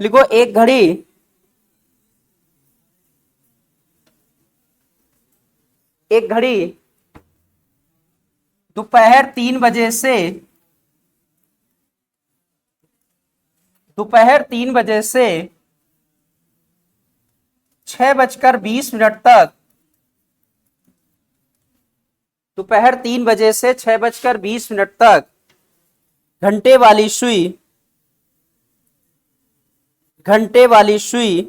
लिखो एक घड़ी दोपहर 3 बजे से 6:20 तक, दोपहर 3 बजे से 6:20 तक घंटे वाली सुई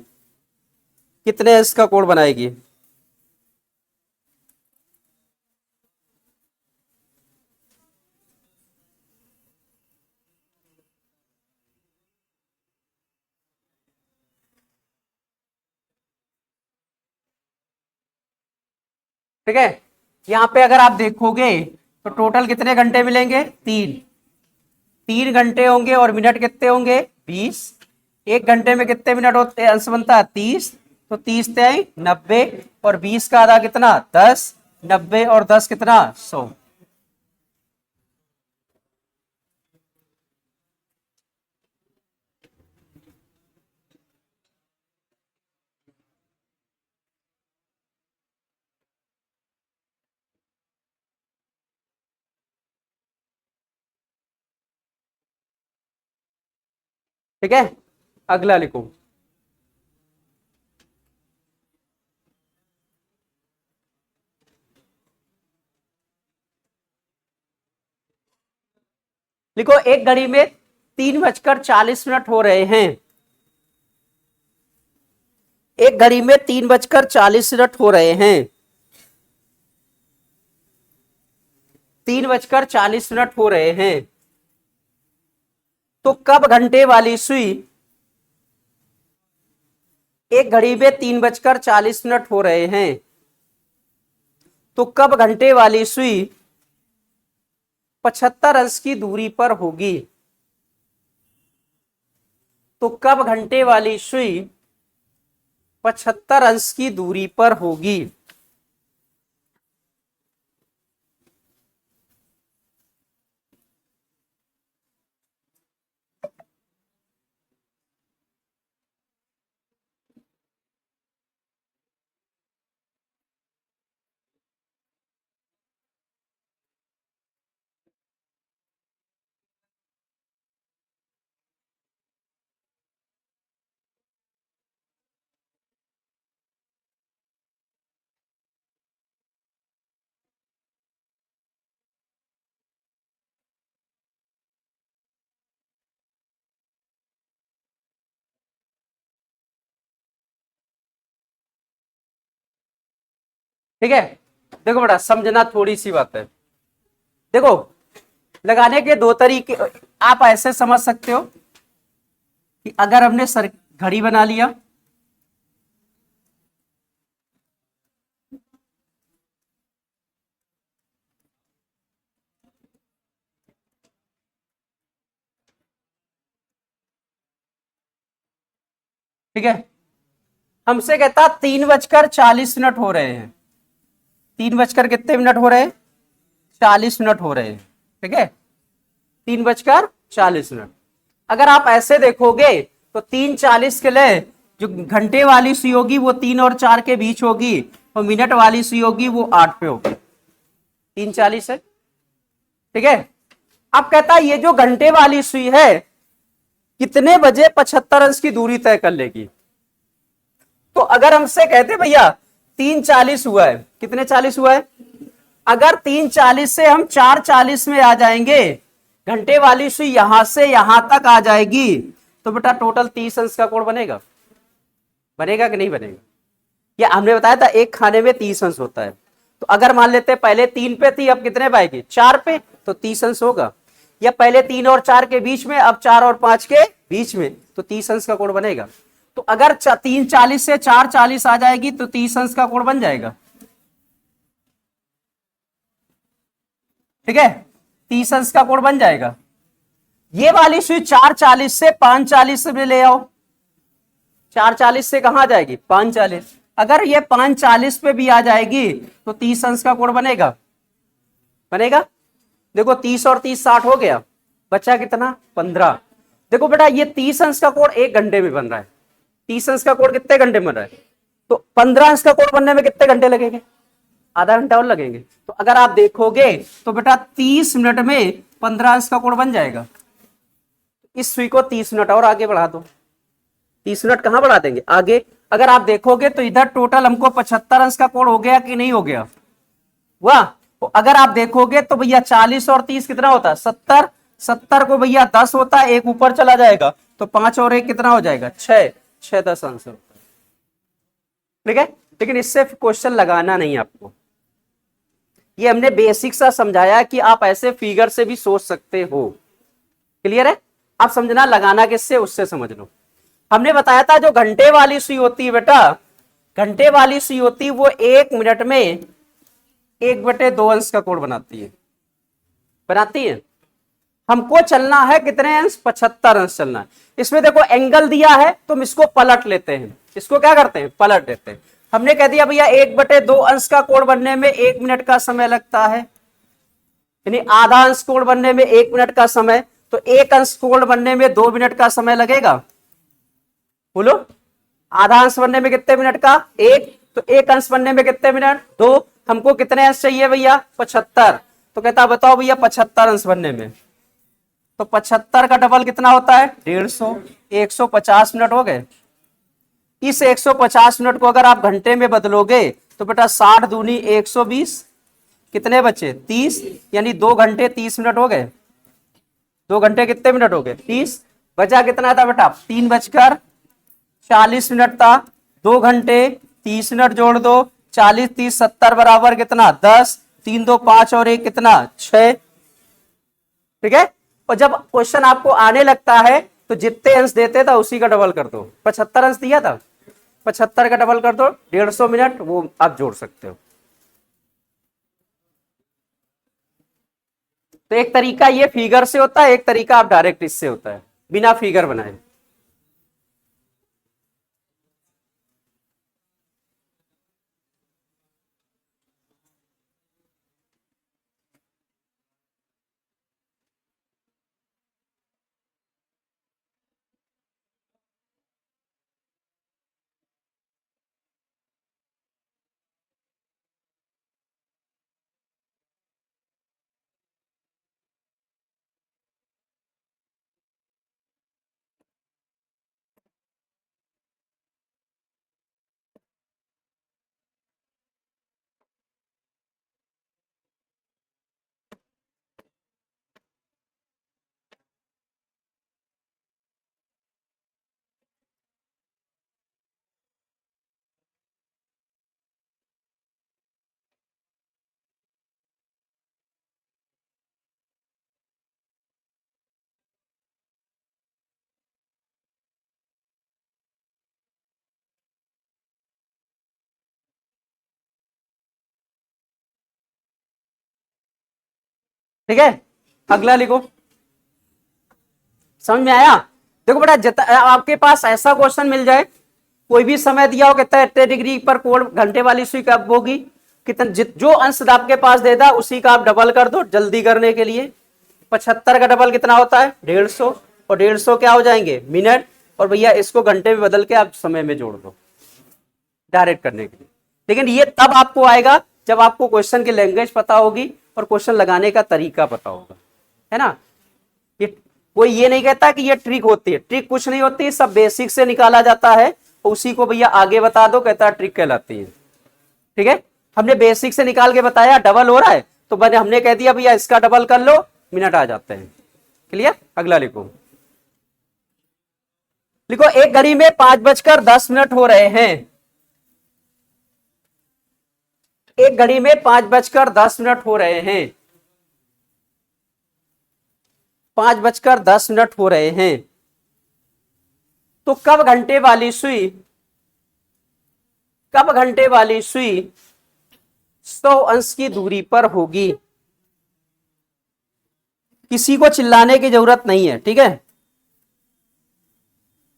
कितने अंश का कोण बनाएगी? ठीक है, यहां पे अगर आप देखोगे तो टोटल कितने घंटे मिलेंगे? 3 घंटे होंगे और मिनट कितने होंगे? 20। एक घंटे में कितने मिनट होते हैं? अंश बनता है 30, तो 30 त्याई 90 और 20 का आधा कितना? 10। 90 और 10 कितना? 100। ठीक है, अगला लिखो। लिखो एक घड़ी में 3:40 हो रहे हैं। एक घड़ी में 3:40 हो रहे हैं। 3:40 हो रहे हैं। तो कब घंटे वाली सुई, एक घड़ी में 3:40 हो रहे हैं, तो कब घंटे वाली सुई 75 अंश की दूरी पर होगी? तो कब घंटे वाली सुई 75 अंश की दूरी पर होगी? ठीक है, देखो बेटा, समझना थोड़ी सी बात है। देखो, लगाने के दो तरीके आप ऐसे समझ सकते हो कि अगर हमने घड़ी बना लिया, ठीक है, हमसे कहता 3:40 हो रहे हैं। 3 बजकर कितने मिनट हो रहे हैं? 40 मिनट हो रहे हैं। ठीक है, 3:40। अगर आप ऐसे देखोगे तो 3:40 के लिए जो घंटे वाली सुई होगी वो 3 और 4 के बीच होगी, और मिनट वाली सुई होगी वो 8 पे होगी। 3:40 है। ठीक है, अब कहता है ये जो घंटे वाली सुई है कितने बजे 75 अंश की दूरी तय कर लेगी? तो अगर हमसे कहते भैया 3:40 हुआ है, कितने 40 हुआ है? अगर 3:40 से हम 4:40 में आ जाएंगे, घंटे वाली सुई यहां से यहां तक आ जाएगी, तो बेटा टोटल 30 अंश का कोण बनेगा। बनेगा कि नहीं बनेगा? ये हमने बताया था एक खाने में 30 अंश होता है। तो अगर मान लेते पहले 3 पे थी, अब कितने पे आएगी? 4 पे, तो 30 अंश होगा। या पहले 3 और 4 के बीच में, अब 4 और 5 के बीच में, तो 30 अंश का कोण बनेगा। तो अगर 3:40 से 4:40 आ जाएगी तो 30 अंश का कोण बन जाएगा। ठीक है, 30 अंश का कोण बन जाएगा। ये वाली सुई 4:40 से 5:40 में ले आओ। 4:40 से कहां आ जाएगी? 5:40। अगर ये 5:40 पे भी आ जाएगी तो 30 अंश का कोण बनेगा। बनेगा। देखो 30 और 30 60 हो गया, बचा कितना? 15। देखो बेटा ये 30 अंश का कोण 1 घंटे में बन रहा है, 30 अंश का कोण कितने घंटे में बन रहा है, तो 15 अंश का कोण बनने में कितने घंटे लगेंगे, आधा घंटा और लगेंगे। तो अगर आप देखोगे तो बेटा 30 मिनट में 15 अंश का कोण बन जाएगा। इस सुई को 30 मिनट और आगे बढ़ा दो, 30 मिनट कहां बढ़ा देंगे आगे। अगर आप देखोगे तो इधर टोटल हमको 75 अंश का कोण हो गया कि नहीं हो गया, वाह। तो अगर आप देखोगे तो भैया 40 और 30 कितना होता है 70, 70 को भैया 10 होता है, एक ऊपर चला जाएगा तो 5 और 1 कितना हो जाएगा 6, 6 10 आंसर। ठीक है, लेकिन इससे क्वेश्चन लगाना नहीं आपको, ये हमने बेसिक सा समझाया कि आप ऐसे फिगर से भी सोच सकते हो। क्लियर है, आप समझना लगाना किससे उससे समझ लो। हमने बताया था जो घंटे वाली सुई होती है बेटा, घंटे वाली सुई होती है वो 1 मिनट में 1/2 अंश का कोण बनाती है। हमको चलना है कितने अंश, 75 अंश चलना है। इसमें देखो एंगल दिया है तो हम इसको पलट लेते हैं, इसको क्या करते हैं पलट देते हैं। हमने कह दिया भैया 1/2 अंश का कोण बनने में 1 मिनट का समय लगता है, यानी आधा अंश कोण बनने में 1 मिनट का समय, तो 1 अंश कोण बनने में 2 मिनट का समय लगेगा। बोलो आधा अंश बनने में कितने मिनट का 1, तो 1 अंश बनने में कितने मिनट 2, हमको कितने अंश चाहिए भैया 75। तो कहता बताओ भैया 75 अंश बनने में, तो 75 का डबल कितना होता है 150, 150 मिनट हो गए। इस 150 मिनट को अगर आप घंटे में बदलोगे तो बेटा 60 दूनी 120, कितने बचे 30, यानी 2 घंटे 30 मिनट हो गए। 2 घंटे कितने मिनट हो गए 30, बचा कितना था बेटा 3:40 मिनट था। 2 घंटे 30 मिनट जोड़ दो, 40 30 70 बराबर कितना 10, 3 2 5 और 1 कितना 6। ठीक है, और जब क्वेश्चन आपको आने लगता है तो जितने अंश देते था उसी का डबल कर दो। 75 अंश दिया था, 75 का डबल कर दो 150 मिनट, वो आप जोड़ सकते हो। तो एक तरीका ये फिगर से होता है, एक तरीका आप डायरेक्ट इससे होता है बिना फिगर बनाए। ठीक है, अगला लिखो। समझ में आया। देखो बेटा आपके पास ऐसा क्वेश्चन मिल जाए, कोई भी समय दिया हो कहता है इतने डिग्री पर कोण घंटे वाली सुई कब होगी, कितना जो अंश आपके पास दे दा उसी का आप डबल कर दो जल्दी करने के लिए। 75 का डबल कितना होता है 150, और 150 क्या हो जाएंगे मिनट, और भैया इसको घंटे में बदल के आप समय में जोड़ दो डायरेक्ट करने के लिए। लेकिन ये तब आपको आएगा जब आपको क्वेश्चन की लैंग्वेज पता होगी और क्वेश्चन लगाने का तरीका पता होगा, है ना। ये कोई ये नहीं कहता कि ये ट्रिक होती है, ट्रिक कुछ नहीं होती, सब बेसिक से निकाला जाता है, उसी को भैया आगे बता दो कहता है ट्रिक कहलाती है। ठीक है, हमने बेसिक से निकाल के बताया डबल हो रहा है तो मैंने हमने कह दिया भैया इसका डबल कर लो, मिनट आ जाते हैं। क्लियर, अगला लिखो। लिखो एक घड़ी में 5:10 हो रहे हैं, एक घड़ी में 5:10 हो रहे हैं, 5:10 हो रहे हैं, तो कब घंटे वाली सुई 100 अंश की दूरी पर होगी। किसी को चिल्लाने की जरूरत नहीं है, ठीक है।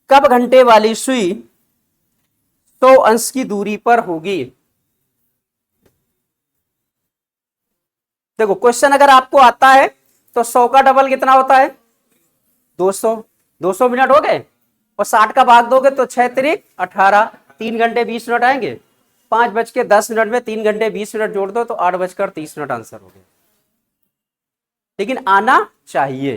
कब घंटे वाली सुई 100 अंश की दूरी पर होगी। देखो क्वेश्चन अगर आपको आता है तो 100 का डबल कितना होता है 200, 200 मिनट हो गए, और 60 का भाग दोगे तो 6 तिरिक 18, 3 घंटे 20 मिनट आएंगे। 5:10 में 3 घंटे 20 मिनट जोड़ दो तो 8:30 आंसर हो गया। लेकिन आना चाहिए,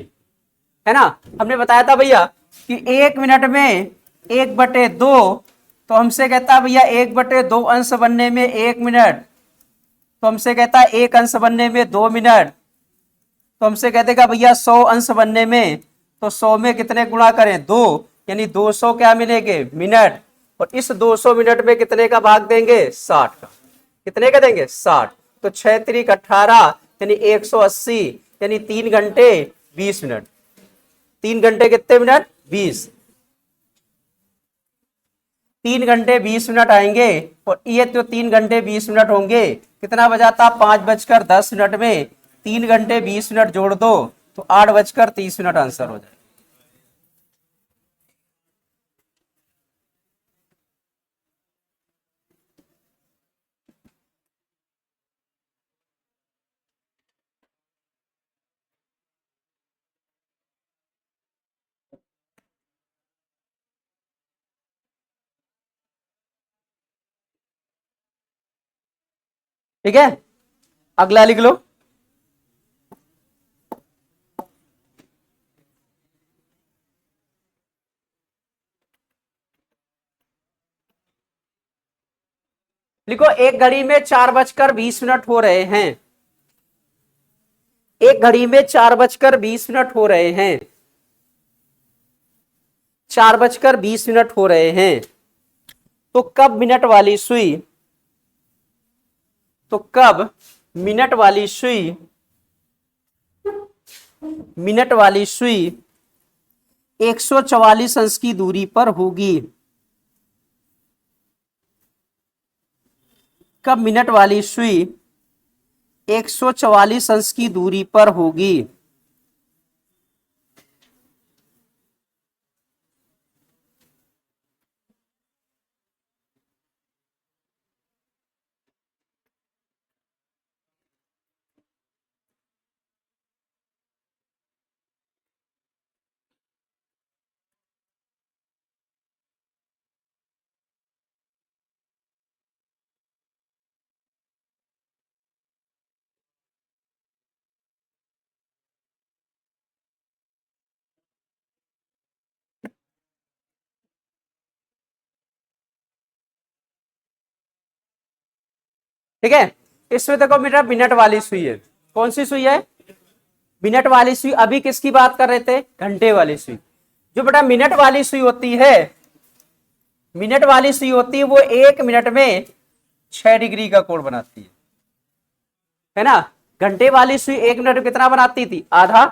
है ना। हमने बताया था भैया कि 1 मिनट में 1/2, तो हमसे कहता है भैया 1/2 अंश बनने में 1 मिनट, तो हमसे कहता है 1 अंश बनने में 2 मिनट, तो हमसे कह देगा भैया 100 अंश बनने में, तो 100 में कितने गुणा करें 2, यानी 200 क्या मिलेंगे मिनट, और इस 200 मिनट में कितने का भाग देंगे 60 का, कितने का देंगे 60, तो 6 तिरिक 18 यानी 180, यानी 3 घंटे 20 मिनट। 3 घंटे कितने मिनट 20, 3 घंटे 20 मिनट आएंगे, और ये तो 3 घंटे 20 मिनट होंगे, कितना बजाता 5:10 में 3 घंटे 20 मिनट जोड़ दो तो 8:30 आंसर हो जाए। ठीक है, अगला लिख लो। लिखो, एक घड़ी में 4:20 हो रहे हैं। एक घड़ी में 4:20 हो रहे हैं, 4:20 हो रहे हैं, तो कब मिनट वाली सुई, तो कब मिनट वाली सुई, मिनट वाली सुई 144 अंश की दूरी पर होगी। कब मिनट वाली सुई 144 अंश की दूरी पर होगी। ठीक है, इसमें देखो बेटा मिनट वाली सुई है, कौन सी सुई है मिनट वाली सुई। अभी किसकी बात कर रहे थे, घंटे वाली सुई। जो बेटा मिनट वाली सुई होती है, मिनट वाली सुई होती है वो 1 मिनट में 6 डिग्री का कोण बनाती है ना। घंटे वाली सुई 1 मिनट में कितना बनाती थी, आधा।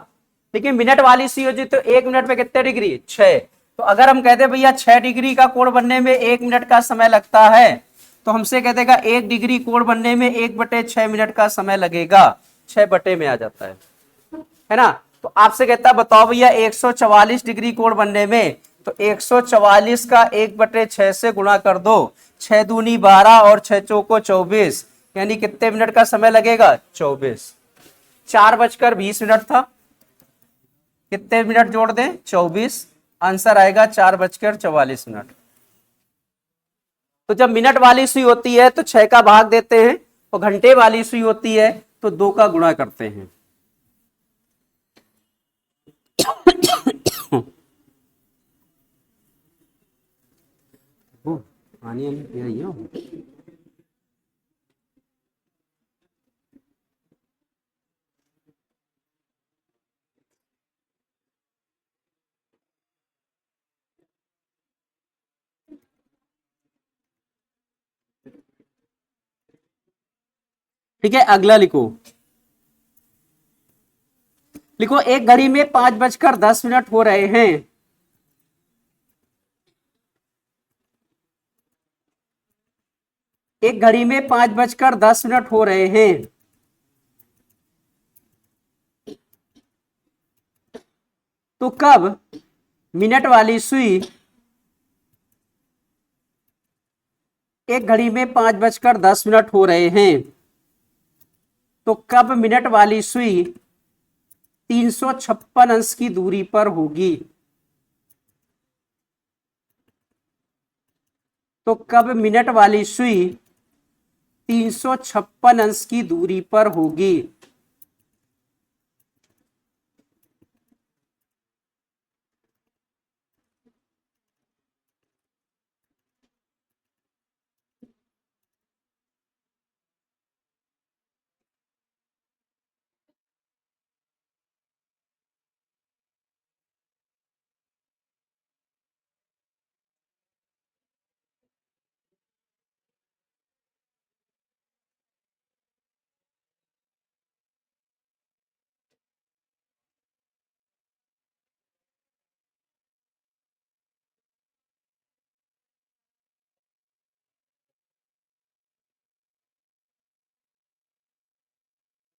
लेकिन मिनट वाली सुई होती तो 1 मिनट में कितने डिग्री 6। तो अगर हम कहते भैया 6 डिग्री का कोण बनने में 1 मिनट का समय लगता है, तो हमसे कह देगा 1 डिग्री कोण बनने में 1/6 मिनट का समय लगेगा, 6 बटे में आ जाता है ना। तो आपसे कहता बताओ भैया 144 डिग्री कोण बनने में, तो 144 का 1/6 से गुणा कर दो, 6 दूनी 12 और 6 चौको 24, यानी कितने मिनट का समय लगेगा 24। 4:20 था, कितने मिनट जोड़ दें 24, आंसर आएगा 4:44। तो जब मिनट वाली सुई होती है तो 6 का भाग देते हैं, और घंटे वाली सुई होती है तो 2 का गुणा करते हैं। पानी हो। ठीक है, अगला लिखो। लिखो, एक घड़ी में 5:10 हो रहे हैं। एक घड़ी में 5:10 हो रहे हैं, तो कब मिनट वाली सुई, एक घड़ी में 5:10 हो रहे हैं, तो कब मिनट वाली सुई 356 अंश की दूरी पर होगी। तो कब मिनट वाली सुई 356 अंश की दूरी पर होगी?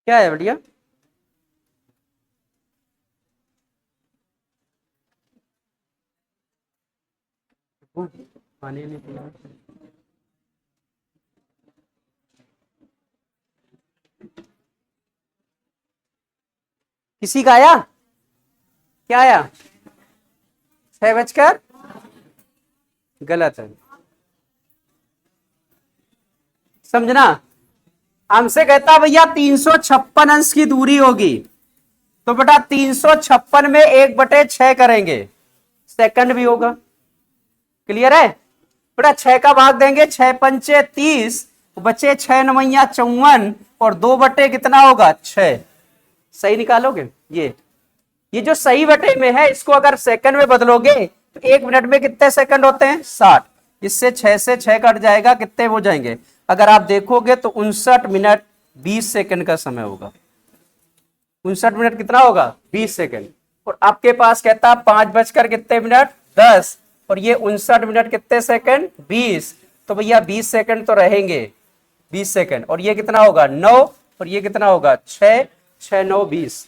क्या है बढ़िया? पानी नहीं पिला। किसी का आया? क्या आया? 6 बजकर? गलत है। समझना, हमसे कहता भैया 356 अंश की दूरी होगी, तो बेटा 356 में 1/6 करेंगे, सेकंड भी होगा। क्लियर है बेटा? 6 का भाग देंगे, 6×5 = 30, बचे 6×9 = 54 और 2 बटे कितना होगा? 6। सही निकालोगे? ये जो सही बटे में है, इसको अगर सेकंड में बदलोगे तो 1 मिनट में कितने सेकंड होते हैं? 60। इससे 6 से 6 कट जाएगा, कितने हो जाएंगे? अगर आप देखोगे तो 59 मिनट 20 सेकंड का समय होगा। 59 मिनट कितना होगा? 20 सेकंड। और आपके पास कहता है 5 बजकर कितने मिनट? 10, और ये 59 मिनट कितने सेकंड? 20। तो भैया 20 सेकंड तो रहेंगे, 20 सेकंड, और ये कितना होगा? 9, और ये कितना होगा? 6, 6 9 20।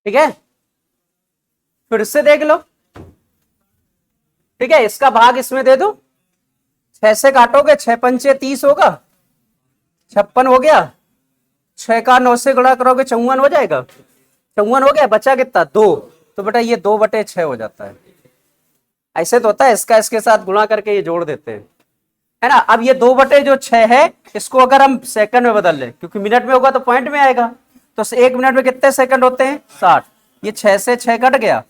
ठीक है, फिर से देख लो। ठीक है, इसका भाग इसमें दे दो, 6 से काटोगे, 6×5 = 30 होगा, 56 हो गया। 6 का 9 से गुणा करोगे, 54 हो जाएगा। 54 हो गया, बचा कितना? 2। तो बेटा ये 2/6 हो जाता है। ऐसे तो होता है, इसका इसके साथ गुणा करके ये जोड़ देते हैं, है ना। अब ये 2/6 है, इसको अगर हम सेकंड में बदल ले, क्योंकि मिनट में होगा तो पॉइंट में आएगा, तो 1 मिनट में कितने सेकंड होते हैं? 60। ये 6 से 6 कट गया,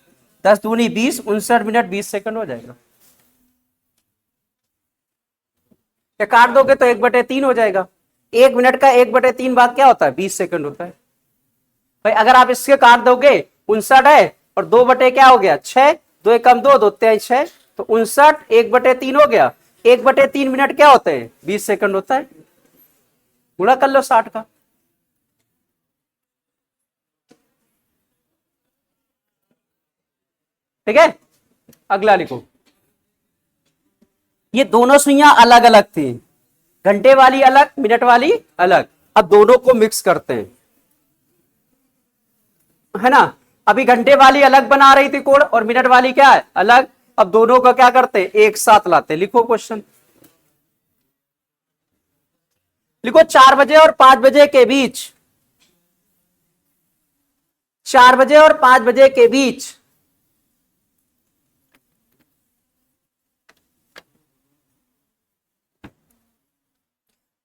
10 दूनी 20, 59 मिनट 20 सेकंड हो जाएगा। या काट दोगे तो 1/3 हो जाएगा। 1 मिनट का 1/3 भाग क्या होता है? 20 सेकंड होता है। भाई अगर आप इसके काट दोगे, 59 है और 2 बटे क्या हो गया? 6, 2 × 1 = 2, 2 × 3 = 6, तो 59 1/3 हो गया। 1/3 मिनट क्या होते हैं? 20 सेकंड होता है। गुणा कर लो 60 का। ठीक है, अगला लिखो। ये दोनों सुइयां अलग अलग थी, घंटे वाली अलग, मिनट वाली अलग। अब दोनों को मिक्स करते हैं, है ना। अभी घंटे वाली अलग बना रही थी कोड, और मिनट वाली क्या है? अलग। अब दोनों का क्या करते हैं? एक साथ लाते। लिखो क्वेश्चन, लिखो 4 बजे और 5 बजे के बीच, 4 बजे और 5 बजे के बीच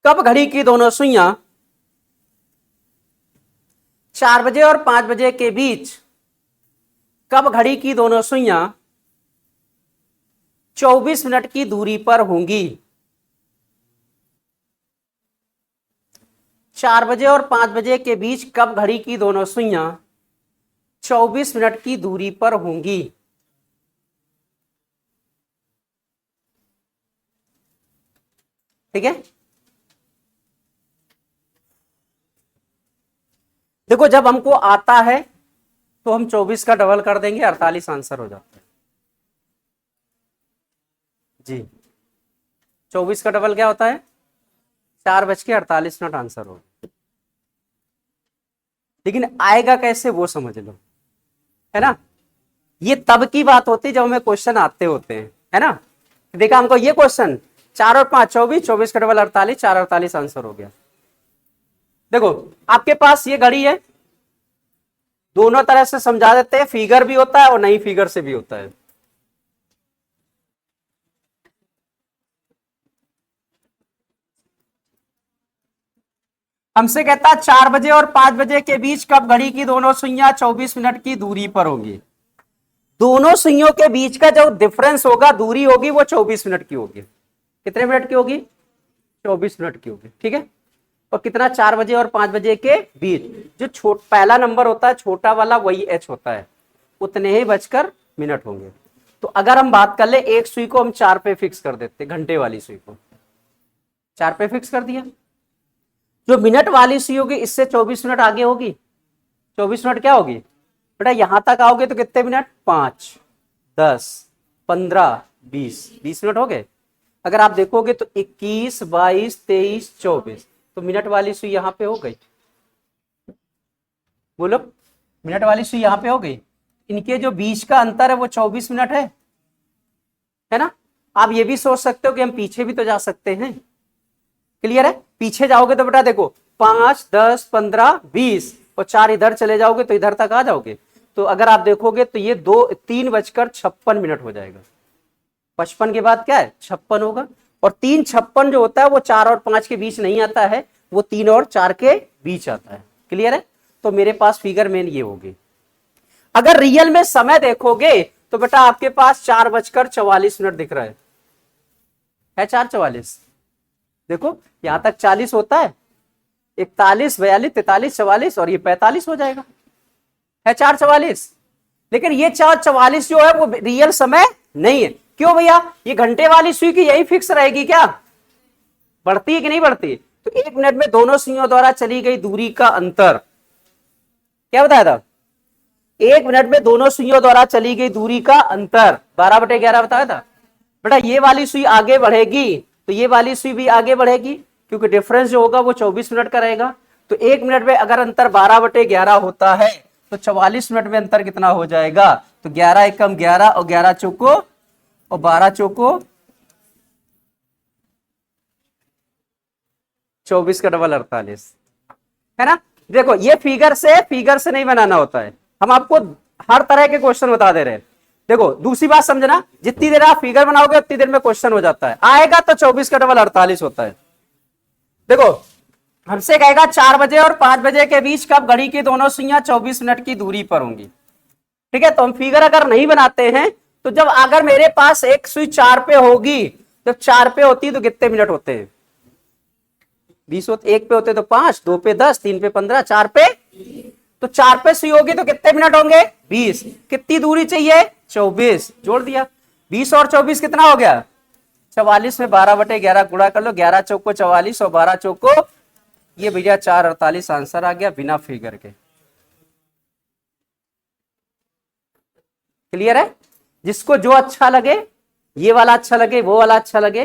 कब घड़ी की दोनों सुइयां, 4 बजे और 5 बजे के बीच कब घड़ी की दोनों सुइयां 24 मिनट की दूरी पर होंगी? 4 बजे और 5 बजे के बीच कब घड़ी की दोनों सुइयां 24 मिनट की दूरी पर होंगी? ठीक है, देखो जब हमको आता है तो हम 24 का डबल कर देंगे, 48 आंसर हो जाता है जी। 24 का डबल क्या होता है? 4:48 आंसर हो। लेकिन आएगा कैसे वो समझ लो, है ना। ये तब की बात होती है जब हमें क्वेश्चन आते होते हैं, है ना। देखा हमको ये क्वेश्चन 4 और 5 24, 24 का डबल 48, 4:48 आंसर हो गया। देखो आपके पास ये घड़ी है, दोनों तरह से समझा देते हैं, फिगर भी होता है और नहीं फिगर से भी होता है। हमसे कहता है 4 बजे और 5 बजे के बीच कब घड़ी की दोनों सुइयां 24 मिनट की दूरी पर होगी। दोनों सुइयों के बीच का जो डिफरेंस होगा, दूरी होगी, वो 24 मिनट की होगी। कितने मिनट की होगी? 24 मिनट की होगी, ठीक है। और कितना? 4 बजे और 5 बजे के बीच। जो पहला नंबर होता है छोटा वाला, वही एच होता है, उतने ही बजकर मिनट होंगे। तो अगर हम बात कर ले, एक सुई को हम 4 पे फिक्स कर देते, घंटे वाली सुई को 4 पे फिक्स कर दिया। जो मिनट वाली सुई होगी इससे 24 मिनट आगे होगी। 24 मिनट क्या होगी बेटा? यहां तक आओगे तो कितने मिनट? 5 10 15 20 मिनट हो गए। अगर आप देखोगे तो 21 22 23 24, तो मिनट वाली सुई यहां पे हो गई। बोलो, मिनट वाली सुई यहां पे हो गई। इनके जो बीच का अंतर है वो 24 मिनट है ना। आप ये भी सोच सकते हो कि हम पीछे भी तो जा सकते हैं। क्लियर है? पीछे जाओगे तो बेटा देखो 5 10 15 20 और 4 इधर चले जाओगे तो इधर तक आ जाओगे। तो अगर आप देखोगे तो ये 3:56 मिनट हो जाएगा। 55 के बाद क्या है? 56 होगा। और 3:56 जो होता है वो 4 और 5 के बीच नहीं आता है, वो 3 और 4 के बीच आता है। क्लियर है? तो मेरे पास फिगर मेन ये होगी। अगर रियल में समय देखोगे तो बेटा आपके पास 4:44 दिख रहा है 4:44। देखो यहां तक 40 होता है, 41 42 43 44 और ये 45 हो जाएगा, है 4:44। लेकिन ये 4:44 जो है वो रियल समय नहीं है। क्यों भैया? ये घंटे वाली सुई की यही फिक्स रहेगी क्या? बढ़ती है कि नहीं बढ़ती? तो 1 मिनट में दोनों सुइयों द्वारा चली गई दूरी का अंतर क्या बताया था? 1 मिनट में दोनों सुइयों द्वारा चली गई दूरी का अंतर 12/11 बताया था। बेटा ये वाली सुई आगे बढ़ेगी तो ये वाली सुई भी आगे बढ़ेगी, क्योंकि डिफरेंस जो होगा वो 24 मिनट का रहेगा। तो 1 मिनट में अगर अंतर 12/11 होता है तो 44 मिनट में अंतर कितना हो जाएगा? तो 11 एकम 11 और 11 चौको और 12 चौको 24 का डबल 48, है ना। देखो ये फिगर से नहीं बनाना होता है, हम आपको हर तरह के क्वेश्चन बता दे रहे हैं। देखो दूसरी बात समझना, जितनी देर आप फिगर बनाओगे उतनी देर में क्वेश्चन हो जाता है। आएगा तो 24 का डबल 48 होता है। देखो हमसे कहेगा 4 बजे और 5 बजे के बीच कब घड़ी की दोनों सुइयां 24 मिनट की दूरी पर होंगी। ठीक है, तो हम फिगर अगर नहीं बनाते हैं तो जब अगर मेरे पास एक सुई 4 पे होगी, जब 4 पे होती तो कितने मिनट होते हैं? 20 होते। 1 पे होते तो 5, 2 पे 10, 3 पे 15, 4 पे, तो 4 पे सुई होगी तो कितने मिनट होंगे? 20। कितनी दूरी चाहिए? 24। जोड़ दिया, 20 और 24 कितना हो गया? 44 में 12/11 गुणा कर लो, 11 चौको 44 और 12 चौको ये भैया 4:48 आंसर आ गया बिना फिगर के। क्लियर है? जिसको जो अच्छा लगे, ये वाला अच्छा लगे, वो वाला अच्छा लगे,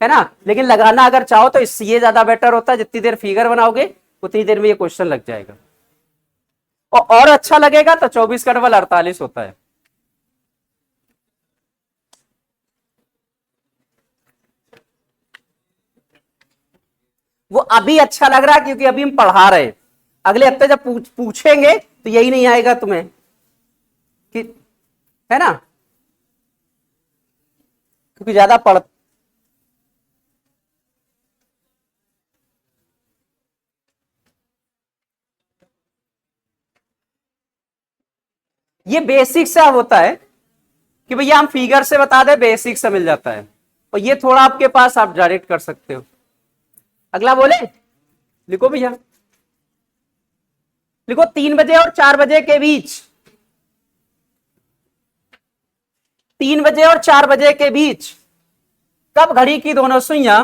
है ना। लेकिन लगाना अगर चाहो तो इससे ये ज्यादा बेटर होता है, जितनी देर फिगर बनाओगे उतनी देर में ये क्वेश्चन लग जाएगा। और अच्छा लगेगा तो 24 का डबल 48 होता है। वो अभी अच्छा लग रहा है क्योंकि अभी हम पढ़ा रहे हैं। अगले हफ्ते जब पूछेंगे तो यही नहीं आएगा तुम्हें कि, है ना, क्योंकि ज्यादा पढ़ ये बेसिक सा होता है कि भैया हम फिगर से बता दें, बेसिक से मिल जाता है। और ये थोड़ा आपके पास आप डायरेक्ट कर सकते हो। अगला बोले, लिखो भैया, लिखो 3 बजे और 4 बजे के बीच, 3 बजे और 4 बजे के बीच कब घड़ी की दोनों सुइयां,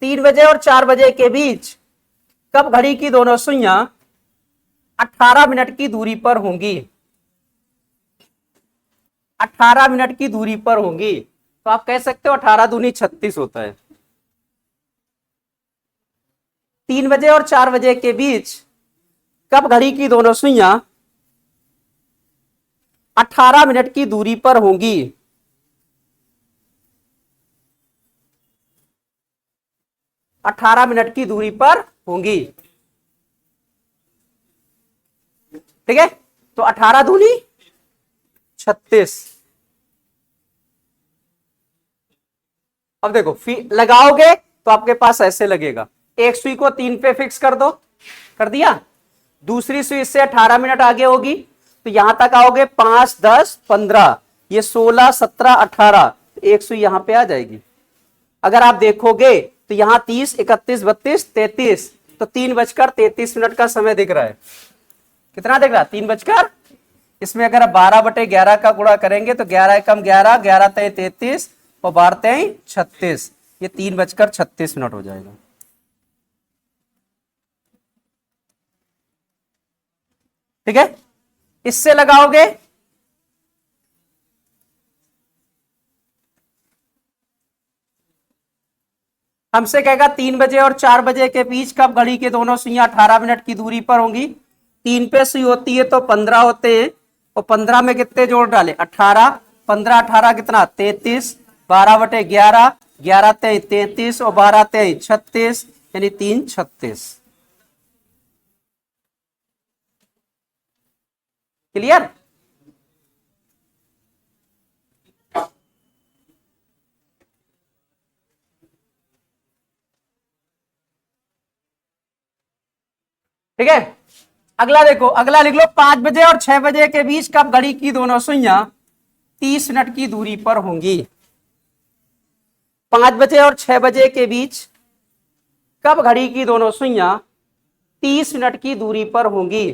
3 बजे और 4 बजे के बीच कब घड़ी की दोनों सुइयां 18 मिनट की दूरी पर होंगी। 18 मिनट की दूरी पर होंगी। तो आप कह सकते हो 18 दूनी 36 होता है। 3 बजे और 4 बजे के बीच कब घड़ी की दोनों सुइयां 18 मिनट की दूरी पर होंगी? 18 मिनट की दूरी पर होंगी। ठीक है, तो 18 दूनी 36। अब देखो लगाओगे तो आपके पास ऐसे लगेगा, एक सुई को 3 पे फिक्स कर दो, कर दिया। दूसरी सुई इससे 18 मिनट आगे होगी, तो यहां तक आओगे 5, 10, 15, ये 16, 17, 18, एक सुई यहां पे आ जाएगी। अगर आप देखोगे तो यहां 30, 31, 32, 33, तो 3:33 का समय दिख रहा है। कितना दिख रहा है? 3 इसमें अगर आप 12/11 का गुणा करेंगे तो 11 एकम 11, 11 तय 33 और 12 तय 36, ये 3:36 हो जाएगा। ठीक है, इससे लगाओगे हमसे कहेगा 3 बजे और 4 बजे के बीच कब घड़ी के दोनों सुइयां 18 मिनट की दूरी पर होंगी? 3 पे सुई होती है तो 15 होते हैं, और 15 में कितने जोड़ डाले? 18, 15, 18 कितना? 33, 12/11, 11 तय 33 और 12 तय 36, यानी 3:36। क्लियर? ठीक है, अगला देखो, अगला लिख लो, 5 बजे और 6 बजे के बीच कब घड़ी की दोनों सुइयां 30 मिनट की दूरी पर होंगी? 5 बजे और 6 बजे के बीच कब घड़ी की दोनों सुइयां 30 मिनट की दूरी पर होंगी?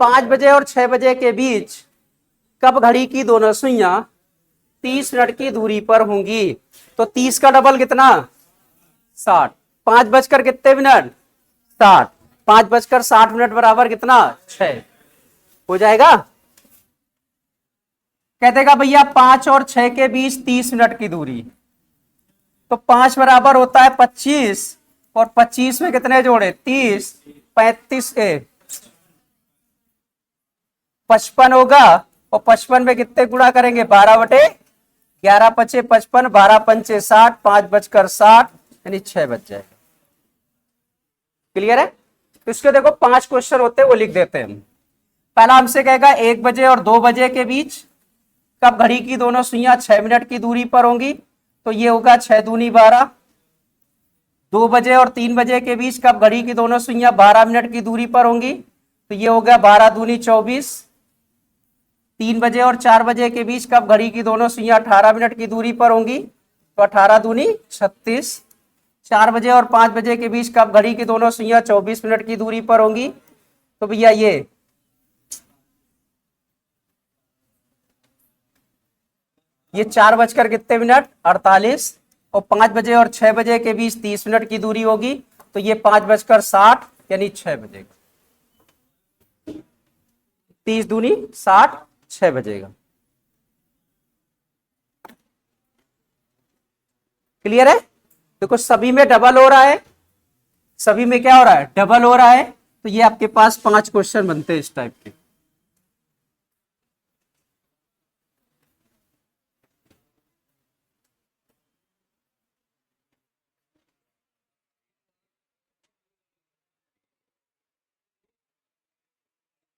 5 बजे और 6 बजे के बीच कब घड़ी की दोनों सुइयां 30 मिनट की दूरी पर होंगी? तो 30 का डबल कितना? 60। 5 बजकर कितने मिनट? 60। 5:60 बराबर कितना? 6 हो जाएगा। कहते का भैया 5 और 6 के बीच 30 मिनट की दूरी, तो 5 बराबर होता है 25, और 25 में कितने जोड़े? 30, 35 55 होगा, और 55 में कितने गुणा करेंगे? 12/11, 5 55, 12 पंचे 60, 5:60, यानी 6 बज जाएगा। क्लियर है? तो इसके देखो 5 क्वेश्चन होते हैं, वो लिख देते हैं हम। पहला हमसे कहेगा 1 बजे और 2 बजे के बीच कब घड़ी की दोनों सुइयां 6 मिनट की दूरी पर होंगी? तो ये होगा 6 दूनी 12। 2 बजे और 3 बजे के बीच कब घड़ी की दोनों सुइयां 12 मिनट की दूरी पर होंगी? तो ये हो गया 12 दूनी 24। 3 बजे और 4 बजे के बीच कब घड़ी की दोनों सुइयां 18 मिनट की दूरी पर होंगी? तो 18 दूनी 36। 4 बजे और 5 बजे के बीच कब घड़ी की दोनों सुइयां 24 मिनट की दूरी पर होंगी? तो भैया ये 4 बजकर कितने मिनट? 48, और 5 बजे और 6 बजे के बीच 30 मिनट की दूरी होगी, तो ये 5:60, यानी 6 बजेगा। 30 दूनी 60, 6 बजेगा। क्लियर है? देखो सभी में डबल हो रहा है, सभी में क्या हो रहा है? डबल हो रहा है। तो ये आपके पास 5 क्वेश्चन बनते हैं इस टाइप के।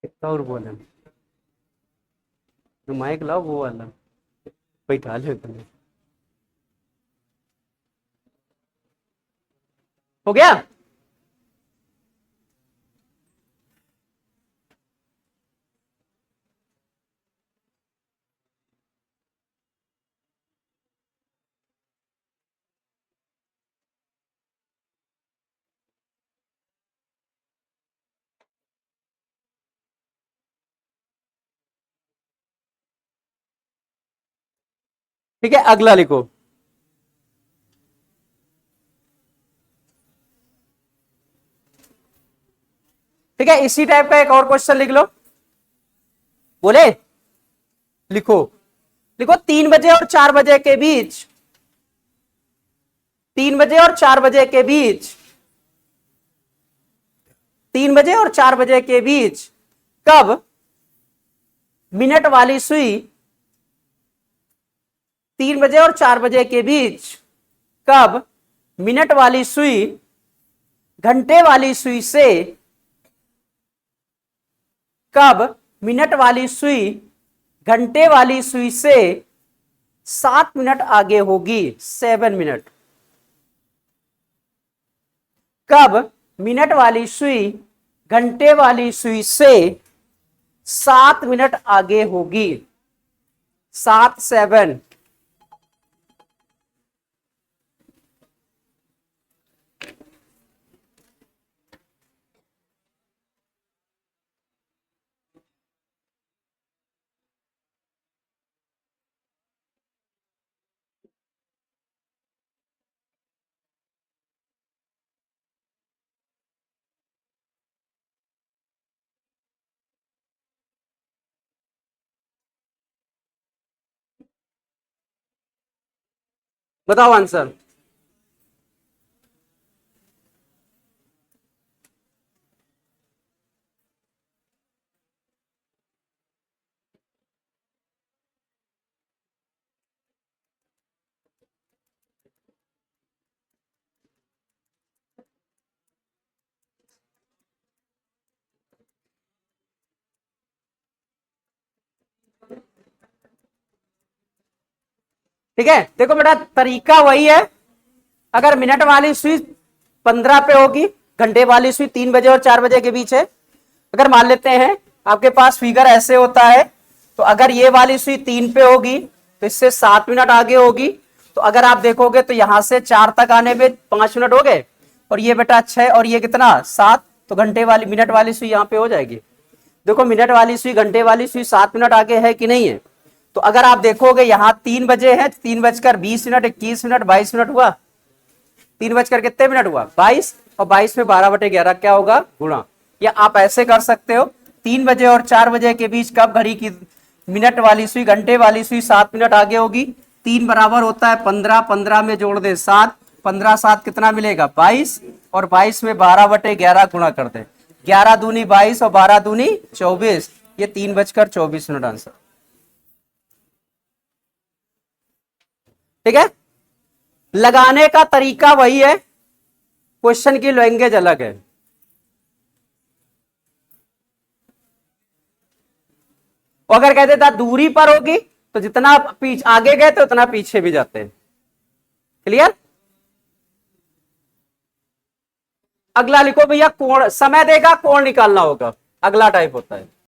कितना और बोले, जो माइक लाओ वो वाला बैठा लो तुमने। हो गया? ठीक है, अगला लिखो। ठीक है, इसी टाइप का एक और क्वेश्चन लिख लो। बोले लिखो लिखो 3 बजे और 4 बजे के बीच, 3 बजे और 4 बजे के बीच, 3 बजे और 4 बजे के बीच कब मिनट वाली सुई, 3 बजे और 4 बजे के बीच कब मिनट वाली सुई घंटे वाली सुई से, कब मिनट वाली सुई घंटे वाली सुई से 7 मिनट आगे होगी, 7 मिनट। कब मिनट वाली सुई घंटे वाली सुई से 7 मिनट आगे होगी, 7 बताओ आंसर। ठीक है, देखो बेटा तरीका वही है। अगर मिनट वाली सुई 15 पे होगी, घंटे वाली सुई 3 बजे और 4 बजे के बीच है। अगर मान लेते हैं आपके पास फिगर ऐसे होता है, तो अगर ये वाली सुई 3 पे होगी तो इससे 7 मिनट आगे होगी। तो अगर आप देखोगे तो यहां से 4 तक आने में 5 मिनट हो गए, और ये बेटा 6 और ये कितना 7, तो घंटे वाली मिनट वाली सुई यहाँ पे हो जाएगी। देखो मिनट वाली सुई घंटे वाली सुई 7 मिनट आगे है कि नहीं है। तो अगर आप देखोगे यहाँ 3 बजे है, 3 बजकर 20 मिनट, 21 मिनट, 22 मिनट हुआ। 3 बजकर कितने मिनट हुआ 22, और 22 में 12/11 क्या होगा गुणा। या आप ऐसे कर सकते हो 3 बजे और 4 बजे के बीच कब घड़ी की मिनट वाली सुई घंटे वाली सुई 7 मिनट आगे होगी। 3 बराबर होता है 15, 15 में जोड़ दे 7, 15 7 कितना मिलेगा 22, और 22 में 12/11 गुणा कर दे। 11 दूनी 22 और 12 दूनी 24, ये 3 बजकर 24 मिनट आंसर। ठीक है, लगाने का तरीका वही है, क्वेश्चन की लैंग्वेज अलग है। अगर कहते था दूरी पर होगी तो जितना आगे गए तो उतना पीछे भी जाते हैं। क्लियर। अगला लिखो भैया कोण, समय देगा कोण निकालना होगा, अगला टाइप होता है।